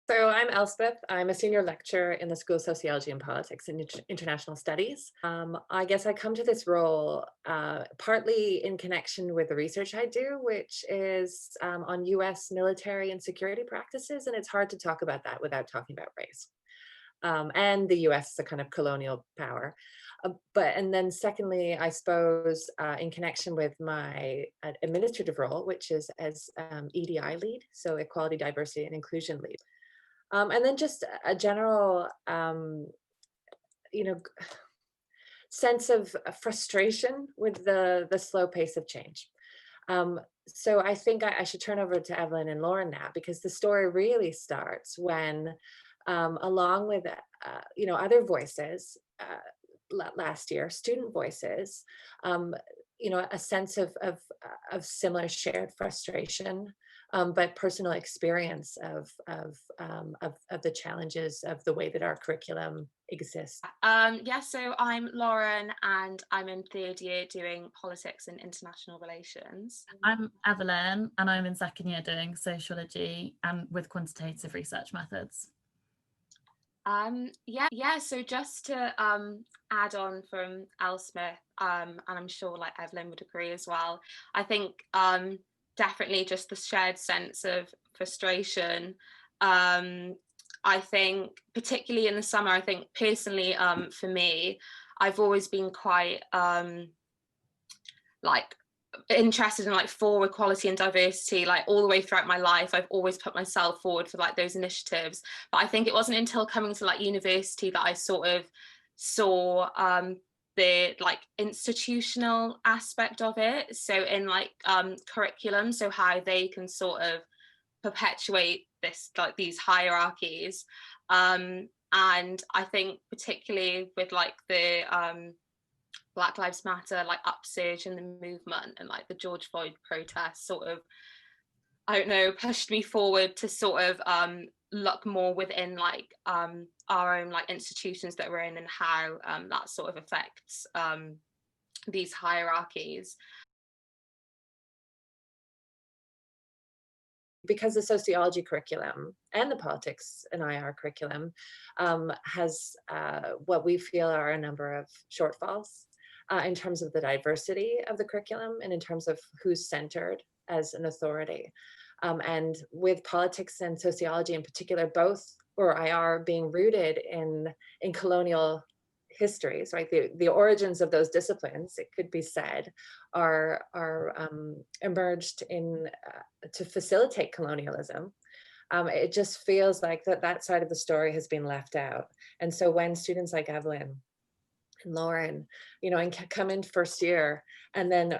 So I'm Elspeth. I'm a senior lecturer in the School of Sociology and Politics and International Studies. I guess I come to this role partly in connection with the research I do, which is on US military and security practices. And it's hard to talk about that without talking about race. And the US is a kind of colonial power. And then secondly, I suppose in connection with my administrative role, which is as EDI lead, so Equality, Diversity and Inclusion lead. And then just a general, you know, sense of frustration with the slow pace of change. So I think I should turn over to Evelyn and Lauren now, because the story really starts when, along with, other voices last year, student voices, a sense of similar shared frustration, but personal experience of the challenges of the way that our curriculum exists. Yeah, so I'm Lauren and I'm in third year doing politics and international relations. I'm Evelyn and I'm in second year doing sociology and with quantitative research methods. So just to add on from Elspeth, and I'm sure like Evelyn would agree as well, I think definitely just the shared sense of frustration. I think particularly in the summer, I think personally for me, I've always been quite interested in for equality and diversity, like all the way throughout my life. I've always put myself forward for those initiatives, but I think it wasn't until coming to university that I sort of saw the institutional aspect of it. So in curriculum, so how they can sort of perpetuate this these hierarchies, and I think particularly with the Black Lives Matter upsurge in the movement and the George Floyd protests sort of, I don't know, pushed me forward to sort of look more within our own institutions that we're in and how that sort of affects these hierarchies. Because the sociology curriculum and the politics and IR curriculum has what we feel are a number of shortfalls in terms of the diversity of the curriculum and in terms of who's centered as an authority. And with politics and sociology in particular, both or IR being rooted in colonial histories, right? The origins of those disciplines, it could be said, are emerged in to facilitate colonialism. It just feels like that side of the story has been left out. And so when students like Evelyn and Lauren, and come in first year and then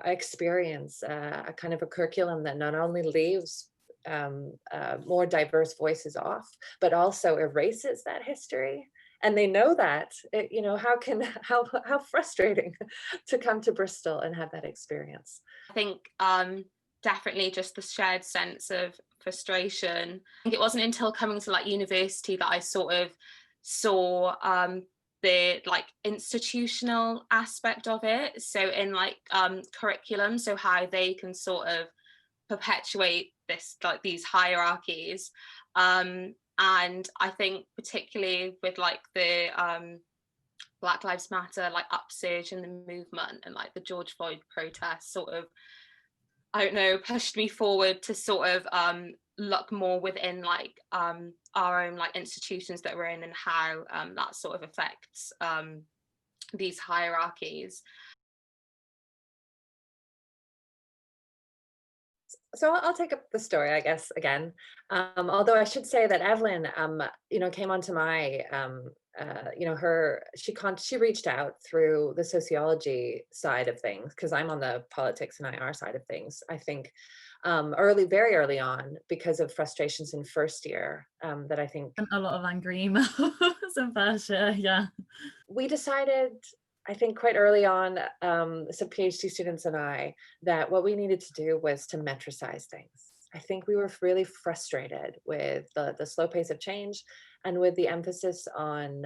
experience a kind of a curriculum that not only leaves more diverse voices off, but also erases that history. And they know that, how frustrating to come to Bristol and have that experience. I think definitely just the shared sense of frustration. I think it wasn't until coming to university that I sort of saw the institutional aspect of it. So in curriculum, so how they can sort of perpetuate this these hierarchies. And I think particularly with the Black Lives Matter upsurge in the movement and the George Floyd protests sort of, I don't know, pushed me forward to sort of look more within our own institutions that we're in and how that sort of affects these hierarchies. So I'll take up the story, I guess, again. Although I should say that Evelyn, came onto my, she reached out through the sociology side of things, because I'm on the politics and IR side of things. I think very early on, because of frustrations in first year, that I think. And a lot of angry emails in first year, yeah. We decided, I think quite early on, some PhD students and I, that what we needed to do was to metricize things. I think we were really frustrated with the slow pace of change and with the emphasis on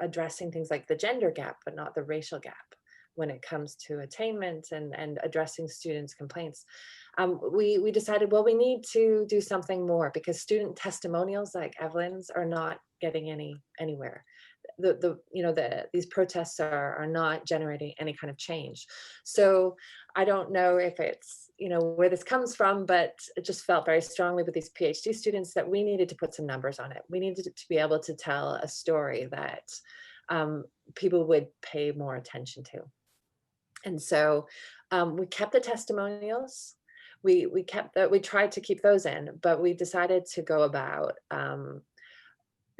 addressing things like the gender gap, but not the racial gap, when it comes to attainment and addressing students' complaints. We decided, well, we need to do something more, because student testimonials like Evelyn's are not getting anywhere. These protests are not generating any kind of change. So I don't know if it's, where this comes from, but it just felt very strongly with these PhD students that we needed to put some numbers on it. We needed to be able to tell a story that people would pay more attention to. And so we kept the testimonials. We tried to keep those in, but we decided to go about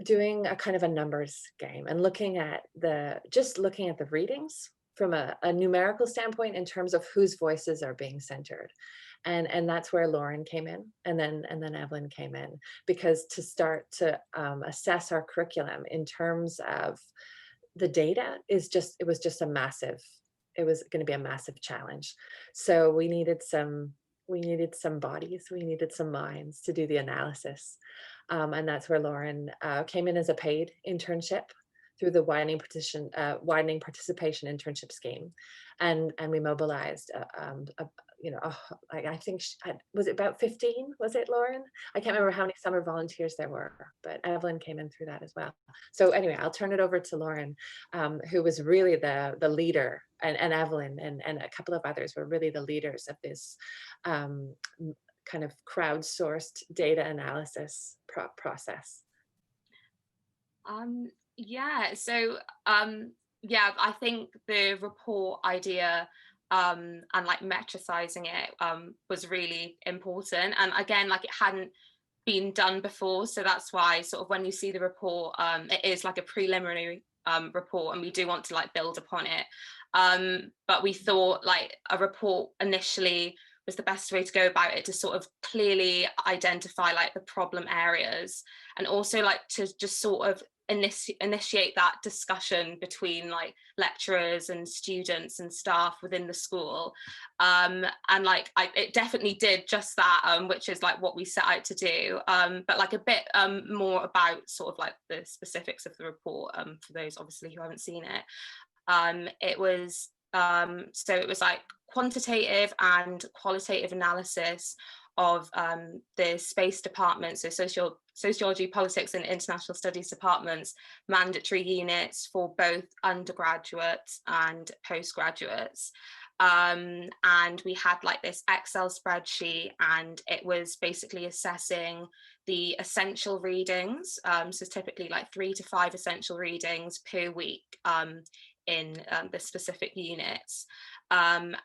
doing a kind of a numbers game and looking at the readings from a numerical standpoint in terms of whose voices are being centered. And that's where Lauren came in, and then Evelyn came in, because to start to assess our curriculum in terms of the data it was going to be a massive challenge. So we needed some bodies, we needed some minds to do the analysis. And that's where Lauren came in as a paid internship through the widening participation internship scheme. And we mobilized, I think, was it about 15? Was it, Lauren? I can't remember how many summer volunteers there were, but Evelyn came in through that as well. So anyway, I'll turn it over to Lauren, who was really the leader, and Evelyn and a couple of others were really the leaders of this kind of crowdsourced data analysis process. I think the report idea and like metricizing it was really important, and again, like, it hadn't been done before, so that's why sort of when you see the report, it is like a preliminary report, and we do want to like build upon it, but we thought like a report initially was the best way to go about it, to sort of clearly identify like the problem areas, and also like to just sort of initiate that discussion between like lecturers and students and staff within the school, and like it definitely did just that, which is like what we set out to do, but like a bit more about sort of like the specifics of the report, for those obviously who haven't seen it. It was like quantitative and qualitative analysis of the space department, so sociology, politics and international studies departments, mandatory units for both undergraduates and postgraduates. And we had like this Excel spreadsheet, and it was basically assessing the essential readings, so typically like 3 to 5 essential readings per week in the specific units. And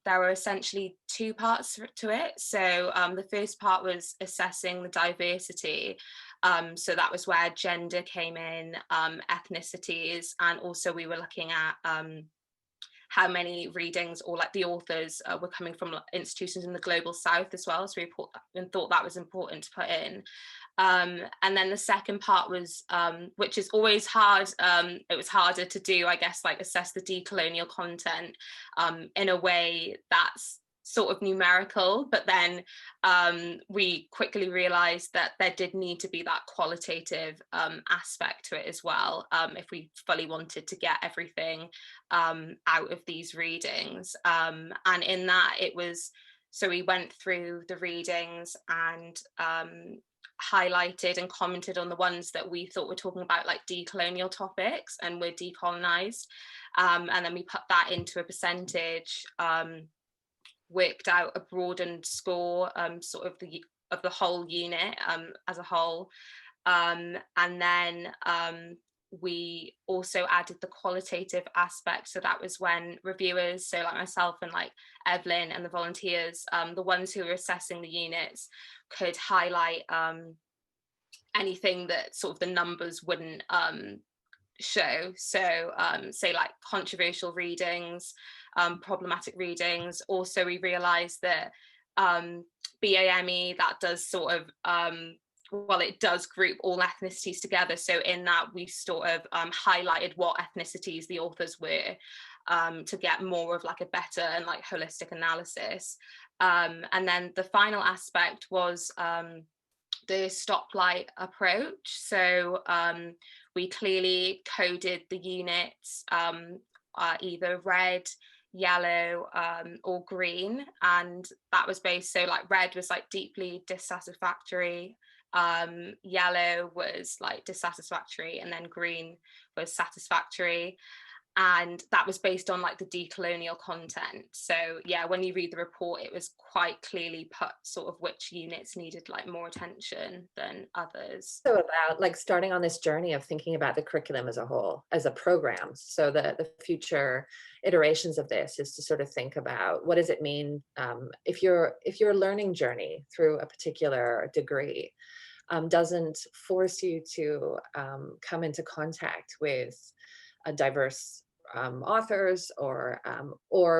there were essentially 2 parts to it. So the first part was assessing the diversity. So that was where gender came in, ethnicities, and also we were looking at how many readings or like the authors were coming from institutions in the global south as well. So we thought that was important to put in. And then the second part was, which is always hard, it was harder to do, I guess, like assess the decolonial content in a way that's sort of numerical, but then we quickly realized that there did need to be that qualitative aspect to it as well, if we fully wanted to get everything out of these readings. And in that it was, so we went through the readings and highlighted and commented on the ones that we thought were talking about like decolonial topics and were decolonized, and then we put that into a percentage, worked out a broadened score, sort of the whole unit as a whole, and then we also added the qualitative aspect. So that was when reviewers, so like myself and like Evelyn and the volunteers, the ones who were assessing the units, could highlight anything that sort of the numbers wouldn't show. So say like controversial readings, problematic readings. Also we realized that BAME, that does sort of well, it does group all ethnicities together. So in that we sort of highlighted what ethnicities the authors were, to get more of like a better and like holistic analysis. And then the final aspect was the stoplight approach. So we clearly coded the units either red, yellow, or green. And that was based, so like red was like deeply dissatisfactory, yellow was like dissatisfactory, and then green was satisfactory. And that was based on like the decolonial content. So yeah, when you read the report, it was quite clearly put sort of which units needed like more attention than others. So about like starting on this journey of thinking about the curriculum as a whole, as a program. So the future iterations of this is to sort of think about what does it mean if your learning journey through a particular degree doesn't force you to come into contact with a diverse authors, or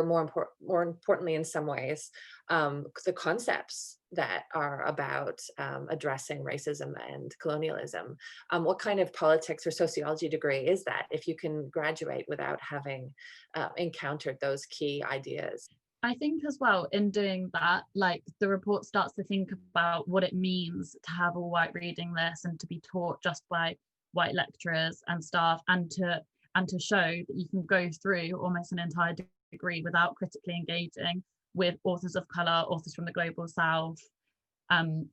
more importantly, in some ways, the concepts that are about addressing racism and colonialism. What kind of politics or sociology degree is that if you can graduate without having encountered those key ideas? I think as well, in doing that, like the report starts to think about what it means to have all white reading this and to be taught just by white lecturers and staff, and to show that you can go through almost an entire degree without critically engaging with authors of colour, authors from the global south,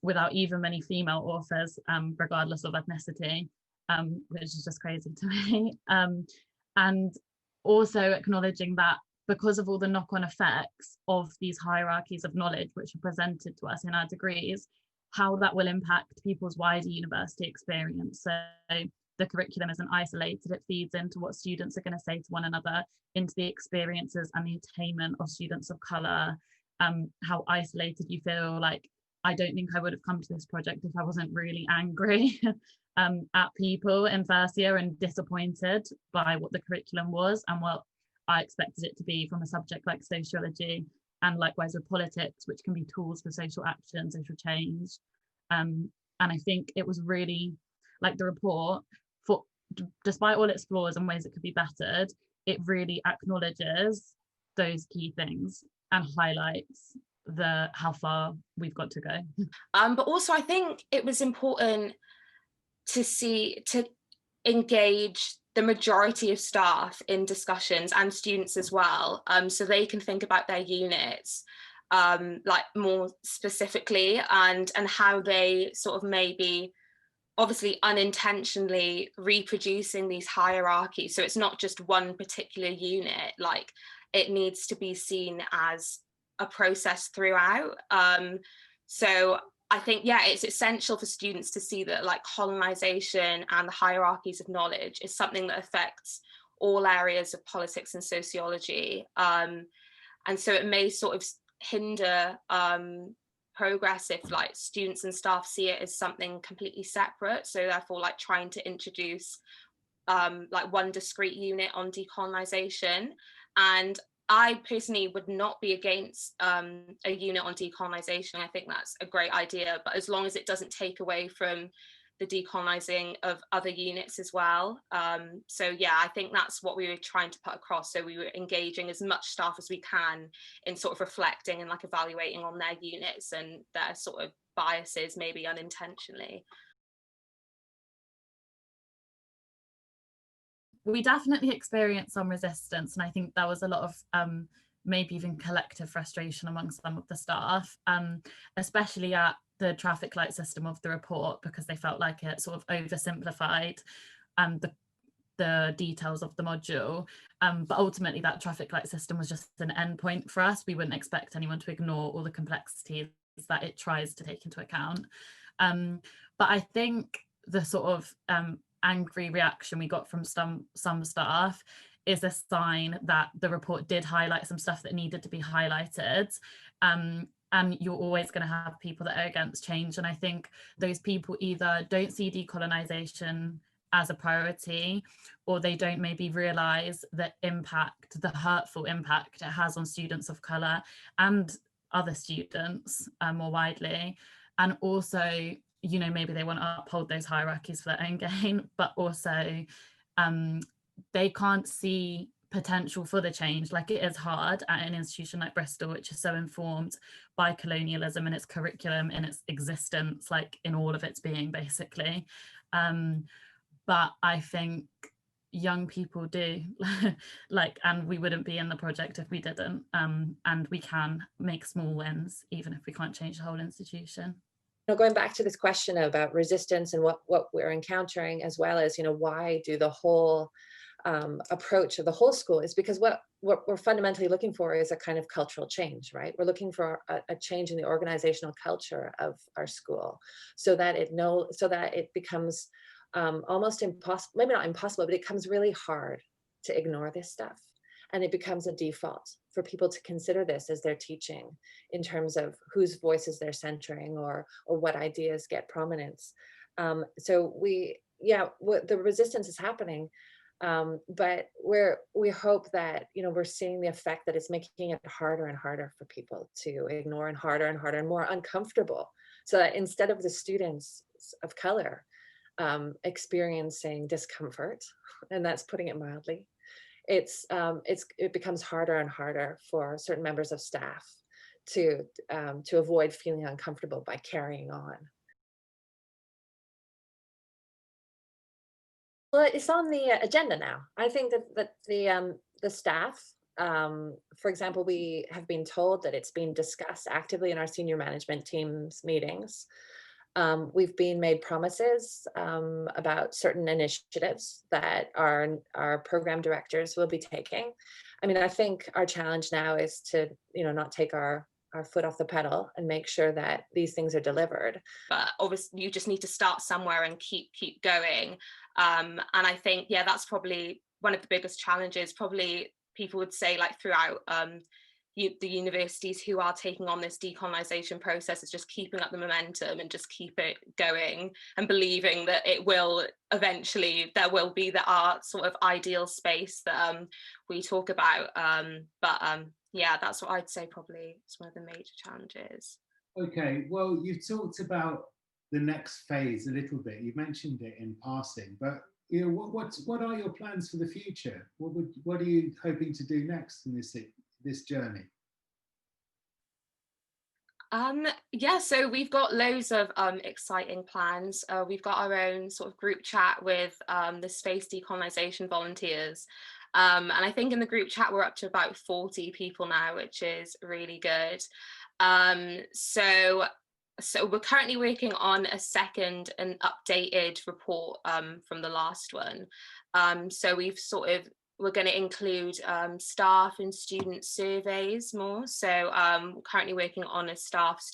without even many female authors, regardless of ethnicity, which is just crazy to me. And also acknowledging that because of all the knock-on effects of these hierarchies of knowledge which are presented to us in our degrees, how that will impact people's wider university experience. So the curriculum isn't isolated, it feeds into what students are going to say to one another, into the experiences and the attainment of students of colour, how isolated you feel. Like, I don't think I would have come to this project if I wasn't really angry at people in first year and disappointed by what the curriculum was and what I expected it to be from a subject like sociology, and likewise with politics, which can be tools for social action, social change. And I think it was really, like, the report, for despite all its flaws and ways it could be bettered, it really acknowledges those key things and highlights how far we've got to go. But also I think it was important to engage the majority of staff in discussions, and students as well, so they can think about their units like more specifically, and how they sort of maybe obviously unintentionally reproducing these hierarchies. So it's not just one particular unit, like it needs to be seen as a process throughout. So I think, yeah, it's essential for students to see that like colonization and the hierarchies of knowledge is something that affects all areas of politics and sociology. And so it may sort of hinder progress if like students and staff see it as something completely separate. So therefore, like trying to introduce like one discrete unit on decolonization. And I personally would not be against a unit on decolonization. I think that's a great idea, but as long as it doesn't take away from the decolonizing of other units as well. So yeah, I think that's what we were trying to put across. So we were engaging as much staff as we can in sort of reflecting and like evaluating on their units and their sort of biases, maybe unintentionally. We definitely experienced some resistance, and I think there was a lot of maybe even collective frustration among some of the staff, especially at the traffic light system of the report, because they felt like it sort of oversimplified the details of the module. But ultimately that traffic light system was just an endpoint for us. We wouldn't expect anyone to ignore all the complexities that it tries to take into account. But I think the sort of angry reaction we got from some staff is a sign that the report did highlight some stuff that needed to be highlighted. And you're always going to have people that are against change. And I think those people either don't see decolonization as a priority, or they don't maybe realise the impact, the hurtful impact it has on students of colour and other students more widely. And also, you know, maybe they want to uphold those hierarchies for their own gain, but also they can't see potential for the change. Like, it is hard at an institution like Bristol, which is so informed by colonialism and its curriculum and its existence, like in all of its being, basically. But I think young people do. Like, and we wouldn't be in the project if we didn't. And we can make small wins even if we can't change the whole institution. Going back to this question about resistance and what we're encountering, as well as, why do the whole approach of the whole school, is because what we're fundamentally looking for is a kind of cultural change, right? We're looking for a change in the organizational culture of our school, so that it becomes almost impossible, maybe not impossible, but it becomes really hard to ignore this stuff. And it becomes a default for people to consider this as their teaching, in terms of whose voices they're centering, or what ideas get prominence. So the resistance is happening, but we hope that we're seeing the effect that it's making it harder and harder for people to ignore, and harder and more uncomfortable. So that instead of the students of color experiencing discomfort, and that's putting it mildly, it becomes harder and harder for certain members of staff to avoid feeling uncomfortable by carrying on. Well, it's on the agenda now. I think that the staff, for example, we have been told that it's being discussed actively in our senior management team's meetings. We've been made promises about certain initiatives that our program directors will be taking. I mean, I think our challenge now is to, not take our foot off the pedal and make sure that these things are delivered. But obviously you just need to start somewhere and keep going. And I think, that's probably one of the biggest challenges, probably people would say, like, throughout the universities who are taking on this decolonisation process, is just keeping up the momentum and just keep it going, and believing that it will eventually, there will be our sort of ideal space that we talk about. That's what I'd say probably is one of the major challenges. Okay, well, you've talked about the next phase a little bit. You mentioned it in passing, but what are your plans for the future? What are you hoping to do next in this journey? So we've got loads of exciting plans. We've got our own sort of group chat with the Space Decolonisation volunteers. And I think in the group chat we're up to about 40 people now, which is really good. So we're currently working on a second and updated report from the last one. So we're going to include staff and student surveys more. So we're currently working on a staff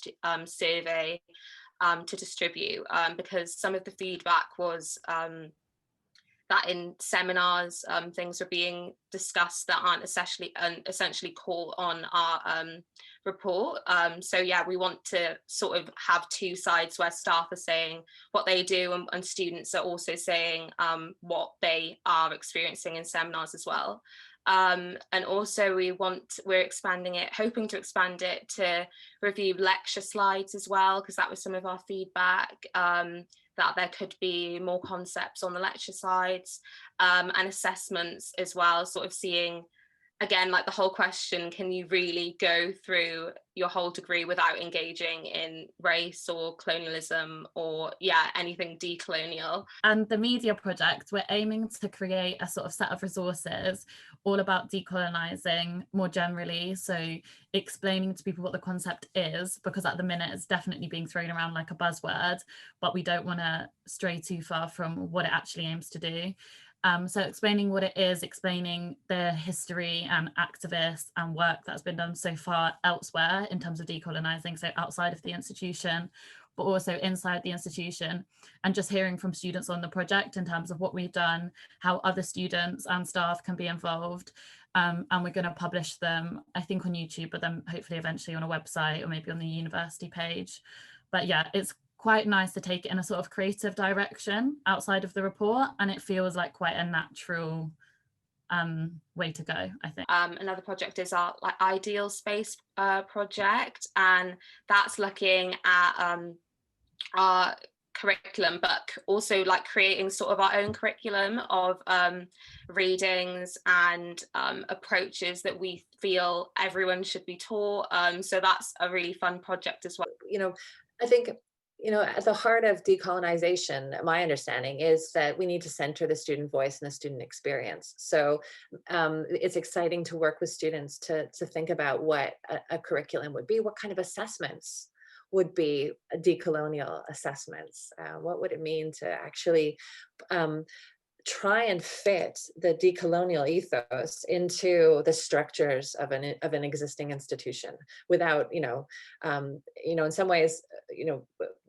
survey to distribute, because some of the feedback was that in seminars things are being discussed that aren't essentially call on our report. We want to sort of have two sides where staff are saying what they do, and students are also saying what they are experiencing in seminars as well. And also we're expanding it, hoping to expand it to review lecture slides as well, because that was some of our feedback, that there could be more concepts on the lecture slides, and assessments as well, sort of seeing, again, like the whole question, can you really go through your whole degree without engaging in race or colonialism or anything decolonial? And the media project, we're aiming to create a sort of set of resources all about decolonising more generally, so explaining to people what the concept is, because at the minute it's definitely being thrown around like a buzzword, but we don't want to stray too far from what it actually aims to do. So explaining what it is, explaining the history and activists and work that's been done so far elsewhere in terms of decolonising, so outside of the institution, but also inside the institution, and just hearing from students on the project in terms of what we've done, how other students and staff can be involved. And we're going to publish them, I think, on YouTube, but then hopefully eventually on a website or maybe on the university page. But it's quite nice to take it in a sort of creative direction outside of the report, and it feels like quite a natural way to go, I think. Another project is our Ideal SPAIS project, and that's looking at our curriculum, but also like creating sort of our own curriculum of readings and approaches that we feel everyone should be taught. So that's a really fun project as well. I think you know, at the heart of decolonization, my understanding is that we need to center the student voice and the student experience. So it's exciting to work with students to think about what a curriculum would be, what kind of assessments would be decolonial assessments. What would it mean to actually um, try and fit the decolonial ethos into the structures of an existing institution without, in some ways,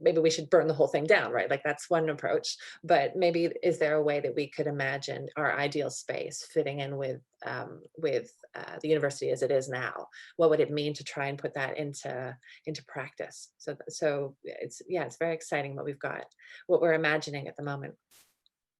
maybe we should burn the whole thing down, right? Like that's one approach, but maybe is there a way that we could imagine our ideal space fitting in with the university as it is now? What would it mean to try and put that into practice? So it's very exciting what we're imagining at the moment.